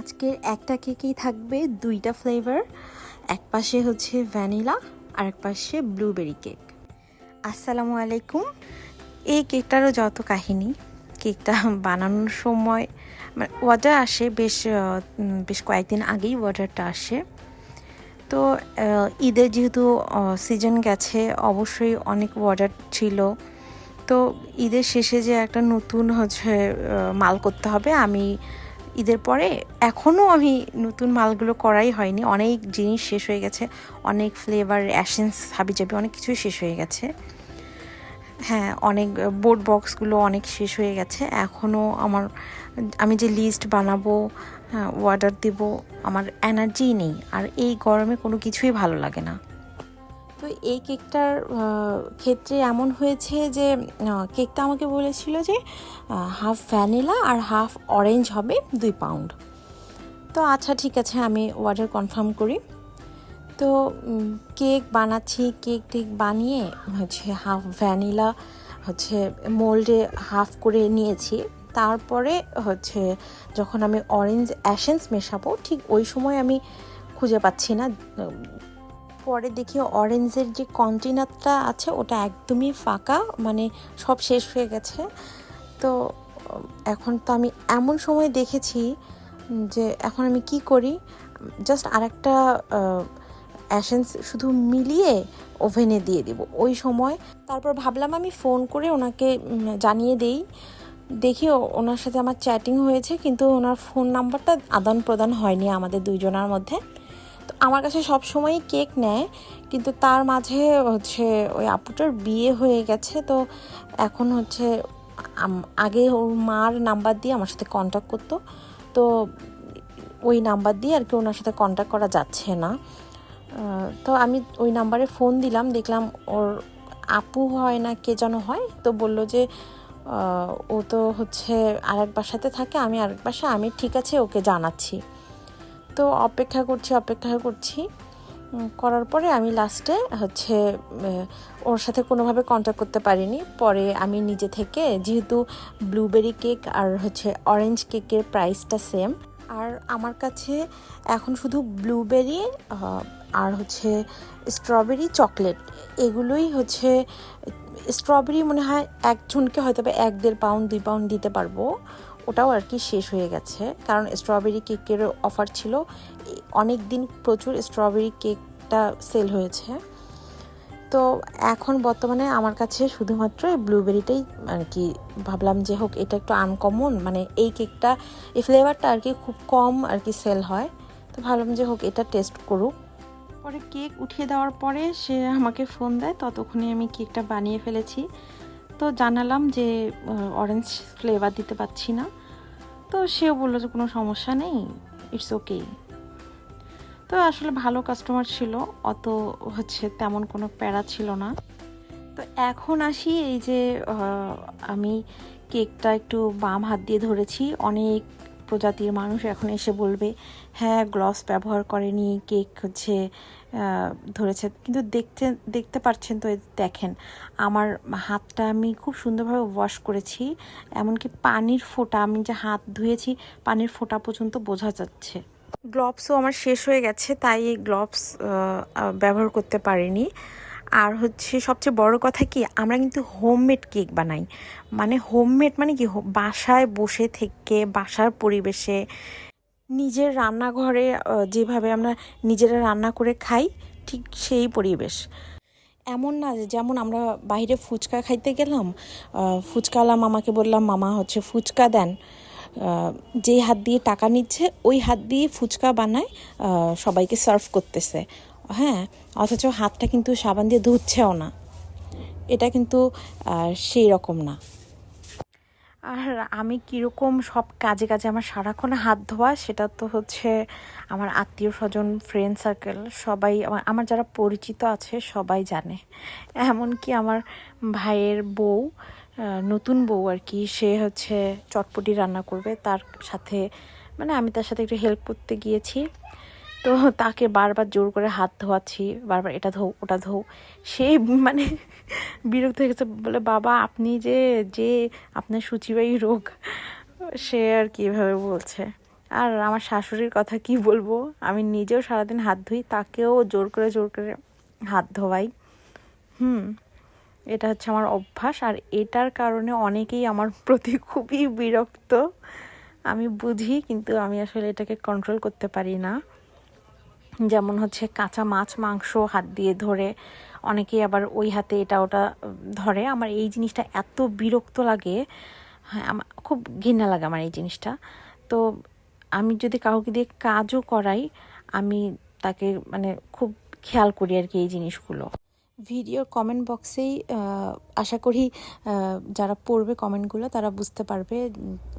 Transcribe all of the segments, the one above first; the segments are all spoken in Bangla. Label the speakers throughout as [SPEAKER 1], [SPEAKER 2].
[SPEAKER 1] আজকের একটা কেকেই থাকবে দুইটা ফ্লেভার, এক পাশে হচ্ছে ভ্যানিলা আর এক পাশে ব্লুবেরি কেক। আসসালামু আলাইকুম। এই কেকটারও যত কাহিনী, কেকটা বানানোর সময় অর্ডার আসে বেশ কয়েকদিন আগেই অর্ডারটা আসে। তো ঈদের যেহেতু সিজন গেছে, অবশ্যই অনেক অর্ডার ছিল। তো ঈদের শেষে যে একটা নতুন মাল করতে হবে, আমি ঈদের পরে এখনও আমি নতুন মালগুলো করাই হয়নি। অনেক জিনিস শেষ হয়ে গেছে, অনেক ফ্লেভার, অ্যাসেন্স, হাবিজাবি অনেক কিছুই শেষ হয়ে গেছে। হ্যাঁ, অনেক বোর্ড বক্সগুলো অনেক শেষ হয়ে গেছে। এখনও আমি যে লিস্ট বানাবো, অর্ডার দেব, আমার এনার্জিই নেই। আর এই গরমে কোনো কিছুই ভালো লাগে না। তো এই কেকটার ক্ষেত্রে এমন হয়েছে যে কেকটা আমাকে বলেছিল যে হাফ ভ্যানিলা আর হাফ অরেঞ্জ হবে 2 পাউন্ড। তো আচ্ছা ঠিক আছে, আমি অর্ডার কনফার্ম করি। তো কেক বানাচ্ছি, কেক বানিয়ে হাফ ভ্যানিলা মোল্ডে হাফ করে নিয়েছি। তারপরে যখন আমি অরেঞ্জ অ্যাসেন্স মেশাবো, ঠিক ওই সময় আমি খুঁজে পাচ্ছি না। পরে দেখি অরেঞ্জের যে কন্টেনারটা আছে ওটা একদমই ফাঁকা, মানে সব শেষ হয়ে গেছে। তো এখন তো আমি এমন সময় দেখেছি যে এখন আমি কি করি, জাস্ট আরেকটা অ্যাসেন্স শুধু মিলিয়ে ওভেনে দিয়ে দিব ওই সময়। তারপর ভাবলাম আমি ফোন করে ওনাকে জানিয়ে দেই। দেখি ওনার সাথে আমার চ্যাটিং হয়েছে, কিন্তু ওনার ফোন নাম্বারটা আদান প্রদান হয়নি আমাদের দুইজনের মধ্যে। তো আমার কাছে সবসময়ই কেক নেয়, কিন্তু তার মাঝে ওই আপুটার বিয়ে হয়ে গেছে। তো এখন আগে ওর মার নাম্বার দিয়ে আমার সাথে কন্ট্যাক্ট করতো, তো ওই নাম্বার দিয়ে আর কি ওনার সাথে কন্ট্যাক্ট করা যাচ্ছে না। তো আমি ওই নাম্বারে ফোন দিলাম, দেখলাম ওর আপু হয় না কে যেন হয়। তো বললো যে ও তো আরেক বাসাতে থাকে, আমি আরেক বাসা, আমি ঠিক আছে ওকে জানাচ্ছি। তো অপেক্ষা করছি করার পরে আমি লাস্টে ওর সাথে কোনোভাবে কন্ট্যাক্ট করতে পারিনি। পরে আমি নিজে থেকে, যেহেতু ব্লুবেরি কেক আর অরেঞ্জ কেকের প্রাইসটা সেম, আর আমার কাছে এখন শুধু ব্লুবেরি আর স্ট্রবেরি চকলেট, এগুলোই স্ট্রবেরি মনে হয় একজনকে হয়তো 1-1.5 পাউন্ড 2 পাউন্ড দিতে পারবো। ওটাও আর কি শেষ হয়ে গেছে, কারণ স্ট্রবেরি কেকের অফার ছিল অনেক দিন, প্রচুর স্ট্রবেরি কেকটা সেল হয়েছে। তো এখন বর্তমানে আমার কাছে শুধুমাত্র ব্লুবেরিটাই আর কি। ভাবলাম যে হোক, এটা একটু আনকমন, মানে এই কেকটা, এই ফ্লেভারটা আর কি খুব কম আর কি সেল হয়। তো ভাবলাম যে হোক, এটা টেস্ট করুক। পরে কেক উঠিয়ে দেওয়ার পরে সে আমাকে ফোন দেয়, ততক্ষণে আমি কেকটা বানিয়ে ফেলেছি। তো জানালাম যে অরেঞ্জ ফ্লেভার দিতে পারছি না। তো সেও বললো যে কোনো সমস্যা নেই, ইটস ওকে। তো আসলে ভালো কাস্টমার ছিল, অত তেমন কোনো প্যারা ছিল না। তো এখন আসি, এই যে আমি কেকটা একটু বাম হাত দিয়ে ধরেছি। অনেক প্রজাতির মানুষ এখন এসে বলবে হ্যাঁ গ্লভস ব্যবহার করেনি, কেক ধরেছে। কিন্তু দেখতে পাচ্ছেন তো, দেখেন আমার হাতটা আমি খুব সুন্দরভাবে ওয়াশ করেছি, এমনকি পানির ফোঁটা, আমি যে হাত ধুয়েছি পানির ফোঁটা পর্যন্ত বোঝা যাচ্ছে। গ্লভসও আমার শেষ হয়ে গেছে, তাই এই গ্লভস ব্যবহার করতে পারিনি। আর সবচেয়ে বড় কথা কি, আমরা কিন্তু হোমমেড কেক বানাই। মানে হোমমেড মানে কি, বাসায় বসে থেকে বাসার পরিবেশে নিজের রান্নাঘরে যেভাবে আমরা নিজেরা রান্না করে খাই, ঠিক সেই পরিবেশ। এমন না যে যেমন আমরা বাইরে ফুচকা খাইতে গেলাম, ফুচকাওয়ালা মামাকে বললাম মামা ফুচকা দেন, যেই হাত দিয়ে টাকা নিচ্ছে ওই হাত দিয়ে ফুচকা বানায় সবাইকে সার্ভ করতেছে। হ্যাঁ, অথচ হাতটা কিন্তু সাবান দিয়ে ধুচ্ছেও না। এটা কিন্তু সেই রকম না। আর আমি কীরকম সব কাজে আমার সারাক্ষণ হাত ধোয়া, সেটা তো আমার আত্মীয় স্বজন, ফ্রেন্ড সার্কেল সবাই, আমার যারা পরিচিত আছে সবাই জানে। এমনকি আমার ভাইয়ের বউ, নতুন বউ আর কি, সে চটপটি রান্না করবে, তার সাথে মানে আমি তার সাথে একটু হেল্প করতে গিয়েছি। তো তাকে বারবার জোর করে হাত ধোয়াচ্ছি, বারবার এটা ধো ওটা ধো। সে মানে বিরক্ত হয়ে গেছে, বলে বাবা আপনি যে আপনার সূচিবাহী রোগ, সে আর কি এভাবে বলছে। আর আমার শাশুড়ির কথা কি বলবো, আমি নিজেও সারাদিন হাত ধুই, তাকেও জোর করে হাত ধোয়াই। এটা হচ্ছে আমার অভ্যাস, আর এটার কারণে অনেকেই আমার প্রতি খুবই বিরক্ত। আমি বুঝি, কিন্তু আমি আসলে এটাকে কন্ট্রোল করতে পারি না। যেমন হচ্ছে কাঁচা মাছ মাংস হাত দিয়ে ধরে, অনেকেই আবার ওই হাতে এটা ওটা ধরে। আমার এই জিনিসটা এত বিরক্ত লাগে, হ্যাঁ আমার খুব ঘৃণা লাগে আমার এই জিনিসটা। তো আমি যদি কাউকে দিয়ে কাজও করাই, আমি তাকে মানে খুব খেয়াল করি আর কি এই জিনিসগুলো। ভিডিওর কমেন্ট বক্সেই আশা করি যারা পড়বে কমেন্টগুলো তারা বুঝতে পারবে,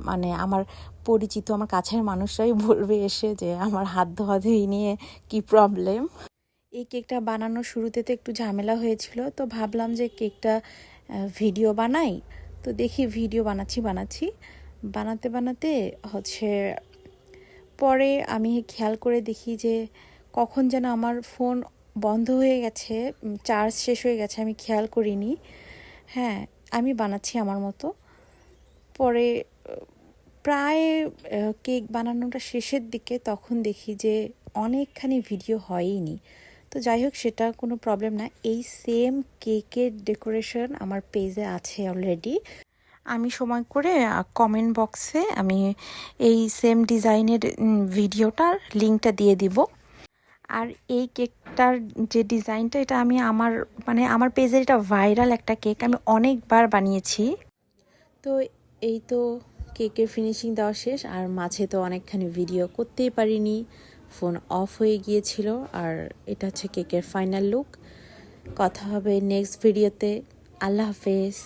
[SPEAKER 1] মানে আমার পরিচিত আমার কাছের মানুষরাই বলবে এসে যে আমার হাত ধোয়াধুয়ি নিয়ে কি প্রবলেম। এই কেকটা বানানোর শুরুতে তো একটু ঝামেলা হয়েছিল, তো ভাবলাম যে কেকটা ভিডিও বানাই। তো দেখি ভিডিও বানাচ্ছি বানাতে বানাতে হচ্ছে পরে আমি খেয়াল করে দেখি যে কখন যেন আমার ফোন বন্ধ হয়ে গেছে, চার্জ শেষ হয়ে গেছে, আমি খেয়াল করিনি। হ্যাঁ, আমি বানাচ্ছি আমার মতো। পরে প্রায় কেক বানানোটা শেষের দিকে তখন দেখি যে অনেকখানি ভিডিও হয়ইনি। তো যাই হোক, সেটা কোনো প্রবলেম না। এই সেম কেকের ডেকোরেশন আমার পেজে আছে অলরেডি। আমি সময় করে কমেন্ট বক্সে আমি এই সেম ডিজাইনের ভিডিওটার লিঙ্কটা দিয়ে দিব। আর এই কেকটার যে ডিজাইনটা, এটা আমি আমার পেজে এটা ভাইরাল একটা কেক, আমি অনেকবার বানিয়েছি। তো এই তো কেকের ফিনিশিং দেওয়া শেষ, আর মাঝে তো অনেকখানি ভিডিও করতেই পারিনি, ফোন অফ হয়ে গিয়েছিল। আর এটা হচ্ছে কেকের ফাইনাল লুক। কথা হবে নেক্সট ভিডিওতে। আল্লাহ হাফেজ।